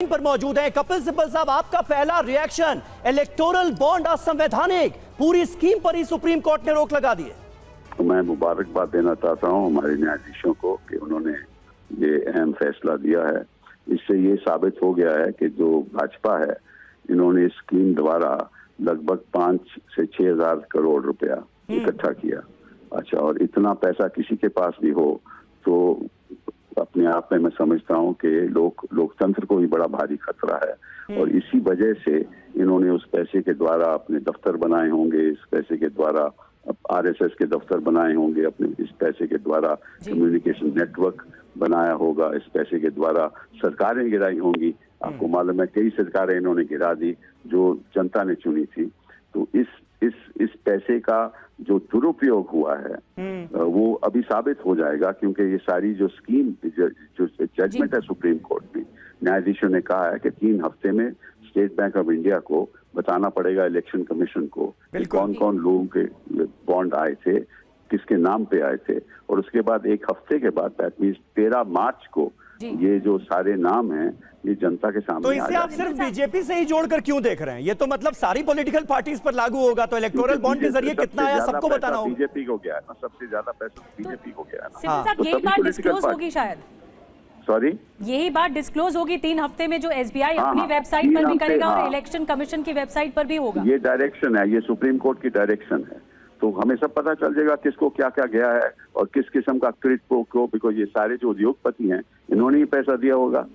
पर मौजूद है कपिल सिब्बल साहब, आपका पहला रिएक्शन, इलेक्टोरल बॉन्ड असंवैधानिक, पूरी स्कीम पर ही सुप्रीम कोर्ट ने रोक लगा दी है। तो मैं मुबारकबाद देना चाहता हूं हमारे न्यायाधीशों को कि उन्होंने ये अहम फैसला दिया है। इससे ये साबित हो गया है कि जो भाजपा है, इन्होंने इस स्कीम द्वारा लगभग 5 से 6 हजार करोड़ रुपया इकट्ठा किया। अच्छा, और इतना पैसा किसी के पास भी हो तो अपने आप में मैं समझता हूं कि लोकतंत्र को भी बड़ा भारी खतरा है। और इसी वजह से इन्होंने उस पैसे के द्वारा अपने दफ्तर बनाए होंगे, इस पैसे के द्वारा आरएसएस के दफ्तर बनाए होंगे, अपने इस पैसे के द्वारा कम्युनिकेशन नेटवर्क बनाया होगा, इस पैसे के द्वारा सरकारें गिराई होंगी। आपको मालूम है कई सरकारें इन्होंने गिरा दी जो जनता ने चुनी थी। तो इस पैसे का जो दुरुपयोग हुआ है वो अभी साबित हो जाएगा, क्योंकि ये सारी जो स्कीम जो जजमेंट है सुप्रीम कोर्ट में, न्यायाधीशों ने कहा है कि 3 हफ्ते में स्टेट बैंक ऑफ इंडिया को बताना पड़ेगा इलेक्शन कमीशन को कि कौन कौन लोगों के बॉन्ड आए थे, किसके नाम पे आए थे। और उसके बाद 1 हफ्ते के बाद, दैट मींस 13 मार्च को ये जो सारे नाम हैं ये जनता के सामने। तो इसे आप सिर्फ बीजेपी से ही जोड़कर क्यों देख रहे हैं? ये तो मतलब सारी पॉलिटिकल पार्टीज पर लागू होगा, तो इलेक्टोरल बॉन्ड के जरिए कितना आया सबको बताना होगा। बीजेपी को गया है ना, सबसे ज्यादा पैसा बीजेपी को गया है ना। साहब यही बात डिस्क्लोज होगी शायद, सॉरी यही बात डिस्क्लोज होगी 3 हफ्ते में, जो एसबीआई अपनी वेबसाइट पर भी करेगा और इलेक्शन कमिशन की वेबसाइट पर भी होगा। ये डायरेक्शन है, ये सुप्रीम कोर्ट की डायरेक्शन है। तो हमें सब पता चल जाएगा किसको क्या क्या गया है और किस किस्म का क्रिट को, बिकॉज ये सारे जो उद्योगपति हैं इन्होंने ही पैसा दिया होगा।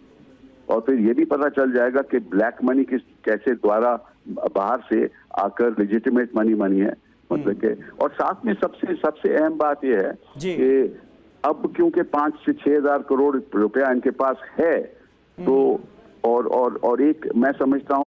और फिर ये भी पता चल जाएगा कि ब्लैक मनी कैसे द्वारा बाहर से आकर लेजिटिमेट मनी है, मतलब के। और साथ में सबसे अहम बात यह है कि अब क्योंकि 5 से 6 हजार करोड़ रुपया इनके पास है, तो और एक मैं समझता हूँ